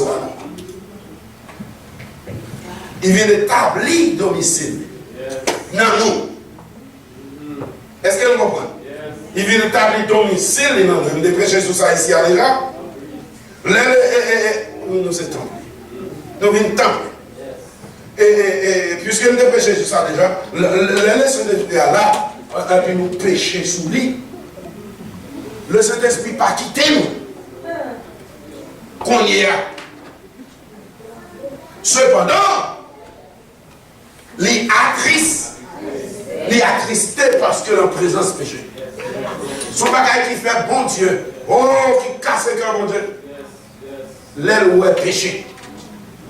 Il vient d'établir domicile. Non, nous. Est-ce que nous comprenons? Il vient d'établir domicile. Nous avons prêché sur ça ici déjà. Nous sommes temple. Nous venons temple. Et puisque nous avons prêché sur ça déjà, les Saint-Esprit là, et puis nous pécher sous lui. Le Saint-Esprit pas quitter nous. Qu'on y a. Cependant, les attristé parce que la présence péché. Son bagage qui fait bon Dieu, qui casse le cœur, bon Dieu, l'aile où est péché.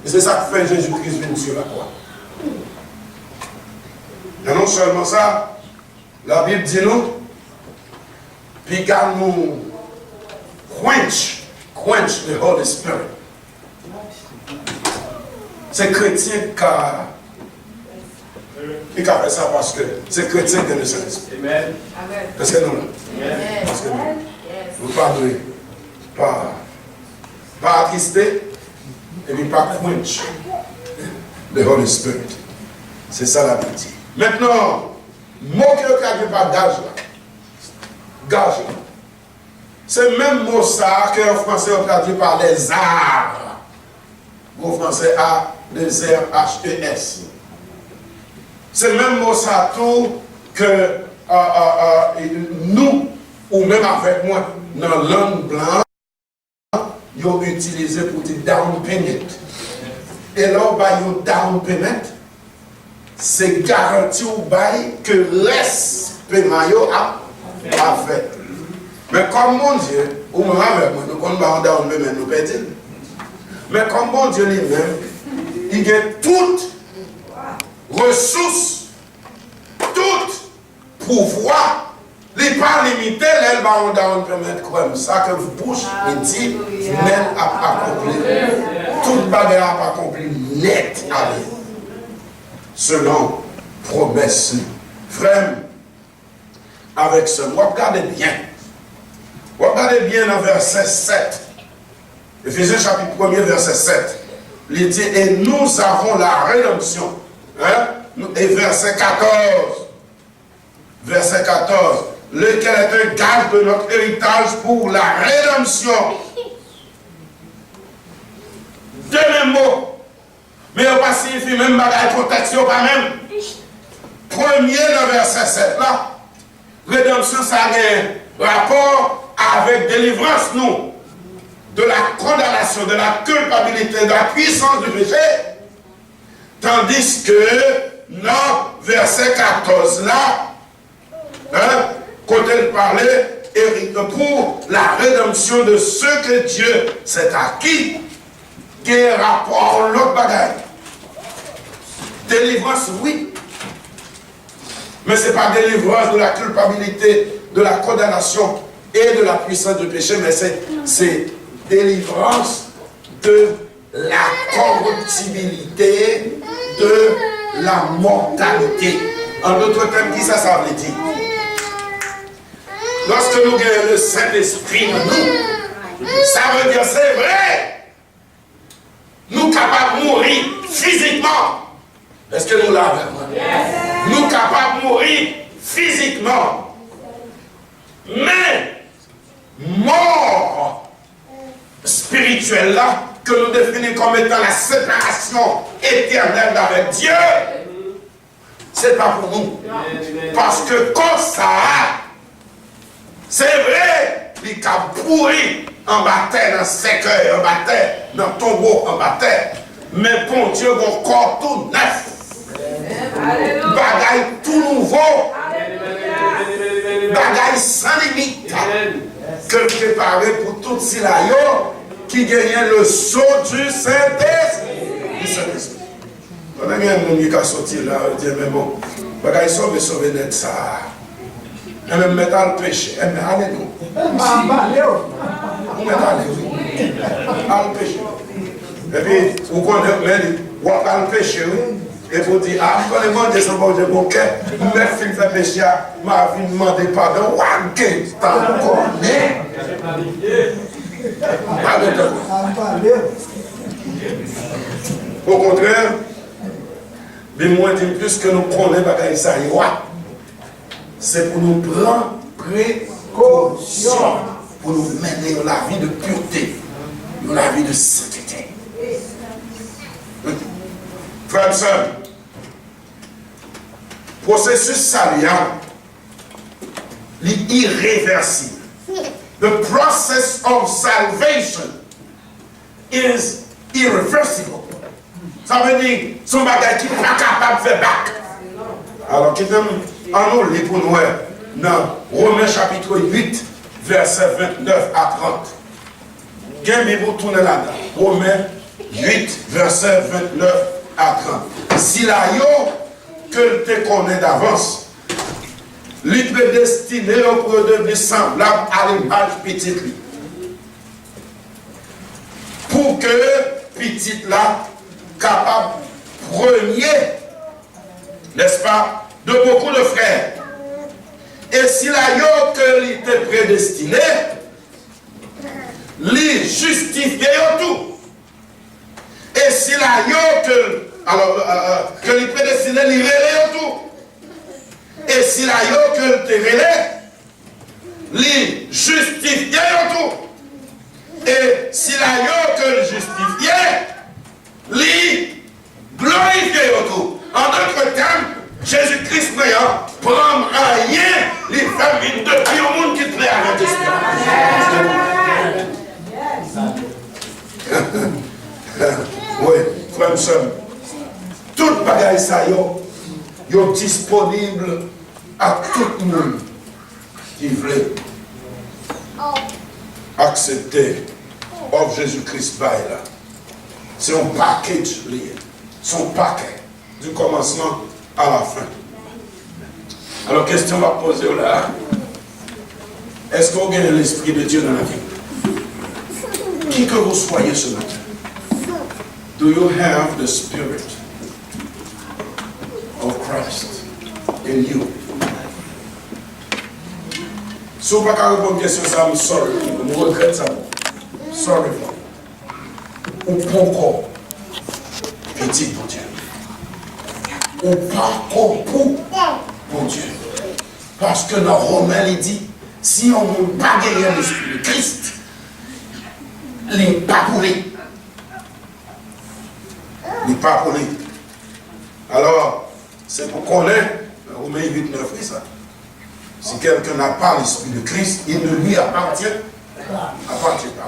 Et c'est ça que fait Jésus-Christ venu sur la croix. Et non seulement ça, la Bible dit nous, puis quand nous quench the Holy Spirit. C'est chrétien qui a fait ça parce que c'est chrétien qui est le Saint-Esprit. Amen. Parce que nous, parce que nous parlons pas attrister et puis pas quench the Holy Spirit. C'est ça la Bible dit. Maintenant, mot qui est traduit par gage là. Gage. C'est même mot ça que en français on traduit par les arts. En français A, les R, H, E, S. C'est même mot ça tout que nous, ou même avec moi, dans la langue blanche, ils ont utilisé pour dire down payment. Et là, ils down payment, c'est garanti au bail que reste paiement a fait. Mais comme mon Dieu, ou même avec moi, nous avons down payment, nous perdons. Mais comme mon Dieu lui-même, il a toutes ressources, toutes pouvoir, il n'est pas limité, elle va en down payment comme ça, que vous bouche et dit, net a accompli. Toute bagarre a accompli net avec. Selon promesse. Frère, avec ce mot, regardez bien. Regardez bien dans verset 7. Éphésiens chapitre 1er, verset 7. Il dit, et nous avons la rédemption. Hein? Et verset 14. Verset 14. Lequel est un gage de notre héritage pour la rédemption. Deux mêmes mots. Mais on va signifier même la protection pas même. Premier dans verset 7 là. Rédemption, ça a un rapport avec délivrance, nous. De la condamnation, de la culpabilité, de la puissance du péché. Tandis que dans verset 14 là, hein, quand elle parlait, pour la rédemption de ceux que Dieu s'est acquis, qui est rapport à l'autre bagaille. Délivrance, oui. Mais ce n'est pas délivrance de la culpabilité, de la condamnation et de la puissance du péché, mais c'est délivrance de la corruptibilité, de la mortalité. En d'autres termes, qui ça veut dire? Lorsque nous gagnons le Saint-Esprit en nous, ça veut dire c'est vrai. Nous capables de mourir physiquement. Est-ce que nous l'avons? Nous capables de mourir physiquement. Mais, mort spirituelle là, que nous définissons comme étant la séparation éternelle avec Dieu, c'est pas pour nous. Parce que comme ça, c'est vrai, il a pourri en bataille, dans sécueil, en bataille, dans tombeau, en bataille. Mais pour Dieu, mon corps tout neuf. Bagaille tout nouveau. Bagaille sans limite. Que préparé pour tout Silayo qui gagne le saut du Saint-Esprit. On a mis un monde qui a sorti là, on dit, mais bon, bagaille sauver net ça. Et même mettre le péché. Et mais allez nous. On met allez, le péché. Et puis, vous connaissez, vous avez le péché, oui. Et vous dites, ah, quand les gens descendent au bon cœur, mes filles fait péché, ma vie demande pardon, ouagé, t'en connais. Au contraire, mais moi, je dis plus que nous connaissons bagaille ça, c'est pour nous prendre précaution, pour nous mener dans la vie de pureté, dans la vie de sainteté. Frères et sœurs, processus saluant, l'irréversible. The process of salvation is irreversible. Ça veut dire, son bagage qui n'est pas capable de faire bac. Alors, qui en nous lit pour nous, dans Romains chapitre 8, verset 29 à 30. Qu'est-ce que vous tournez là-dedans? Romains 8, verset 29 à 30. Si la yo que te connaît d'avance, lui prédestiné pour devenir semblable à l'image petite lui. Pour que petite là, capable premier, n'est-ce pas, de beaucoup de frères. Et si la yo que lui était prédestiné, lui justifié tout. Et si la yo que lui prédestiné, lui relève tout. Et si la yo que te relève, lui justifié tout. Et si la yo que le justifié, lui glorifié tout. En d'autres termes, Jésus-Christ prend rien, il fait une depuis au monde qui te plaît avec l'espérance. Oui, frère et soeur, tout bagaille ça est disponible à tout le monde qui veut accepter of Jésus-Christ là. C'est un package lié, son paquet du commencement à la fin. Alors, question va poser là. Est-ce que vous avez l'Esprit de Dieu dans la vie? Qui que vous soyez ce matin? Do you have the Spirit of Christ in you? Si vous n'avez pas répondre à une question, ça, I'm sorry. Je regrette ça. Sorry. Ou pas encore petit pour Dieu. Ou pas encore pour Dieu. Parce que dans Romains, il dit, si on ne veut pas gagner l'Esprit de Christ, il n'est pas pour lui. Il n'est pas pour lui. Alors, c'est pour qu'on ait, Romains 8, 9, oui, ça. Si quelqu'un n'a pas l'Esprit de Christ, il ne lui appartient pas.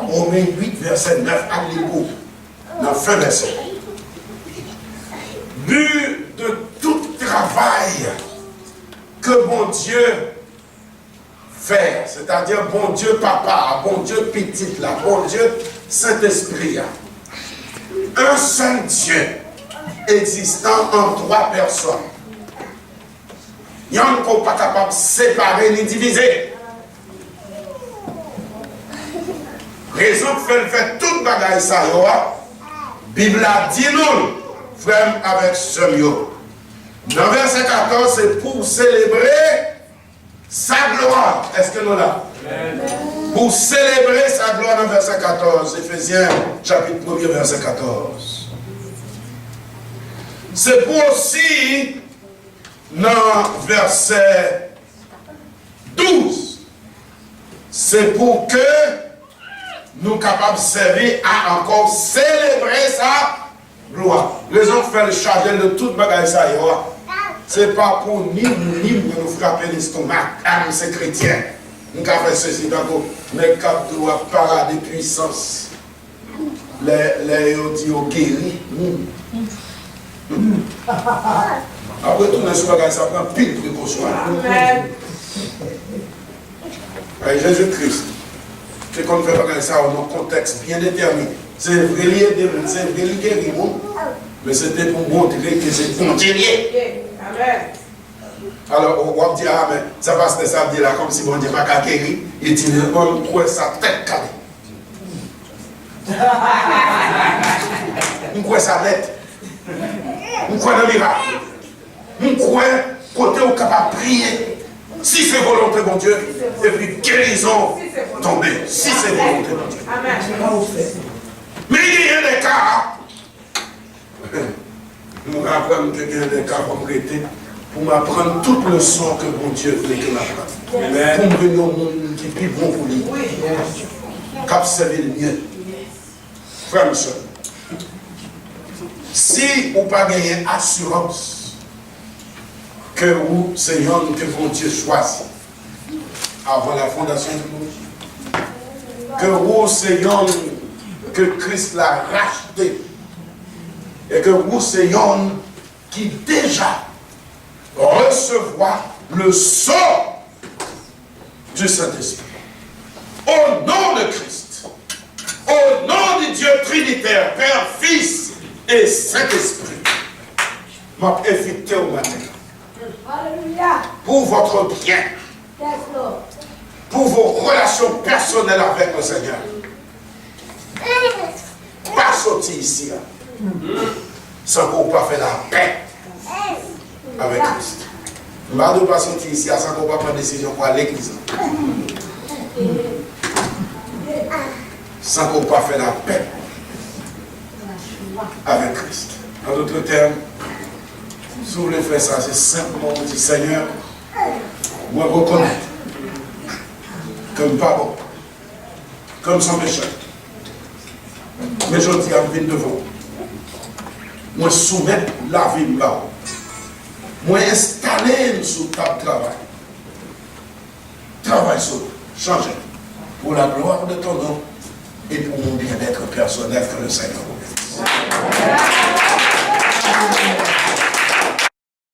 Romains 8, verset 9 à l'écho. Dans le fin verset. But de tout travail que bon Dieu fait, c'est-à-dire bon Dieu papa, bon Dieu petit là, bon Dieu Saint-Esprit, un seul Dieu existant en trois personnes. Il n'y a pas capable de séparer ni diviser. Raison pour faire toute bagaille ça, Bible a dit nous, frère avec ce mio. Dans verset 14, c'est pour célébrer sa gloire. Est-ce que nous là? Pour célébrer sa gloire dans verset 14. Éphésiens chapitre 1er, verset 14. C'est pour aussi, dans verset 12, c'est pour que nous capables de servir à encore célébrer sa gloire. Raison de faire le charger de toute bagaille ça, c'est pas pour ni nous frapper l'estomac, c'est chrétien. Nous avons fait ceci, d'accord, mais quand nous avons parade de puissance, les dit au guéri. Après tout, dans ce bagage, ça prend pile précaution. Amen. Jésus-Christ, c'est qu'on fait bagage ça dans un contexte bien déterminé. C'est vrai lié, c'est vrai lié, mais c'était pour montrer que c'est continué. Amen. Alors, on va dire, ah, mais ça passe de ça, là, comme si bon Dieu n'a pas guéri, il dit, on croit sa tête calée. On croit sa tête. On croit dans le miracle. On croit côté où capable de prier. Si c'est volonté de Dieu, et puis guérison tombée. Si c'est volonté de Dieu. Amen. Mais il y a des cas. Nous apprenons qu'il y a des cas comme rété pour m'apprendre toute le son que mon Dieu veut que m'apprenne. Pour me venir au monde qui est plus bon pour lui. Cap servir le mieux. Frère et soeur. Si vous n'avez pas gagné assurance que vous, c'est l'homme que mon Dieu choisit avant la fondation du monde, que vous, c'est l'homme que Christ l'a racheté et que vous soyons qui déjà recevoir le sort du Saint-Esprit. Au nom de Christ, au nom du Dieu Trinitaire, Père, Fils et Saint-Esprit, m'a invité au matin. Alléluia. Pour votre bien, Yes, Lord. pour vos relations personnelles avec le Seigneur. Pas sortir ici, là, sans qu'on pas faire la paix avec Christ. Je ne vais pas sortir ici sans qu'on pas prendre décision pour aller à l'église. Sans qu'on pas faire la paix avec Christ. En d'autres termes, si vous voulez faire ça, c'est simplement dire Seigneur, moi reconnaître comme pas bon, comme sans péché. Mais je dis à venir devant. Moi soumettre la vie là. Moi installer sous table de travail. Travail sur changer. Pour la gloire de ton nom et pour mon bien-être personnel que le Seigneur vous bénisse.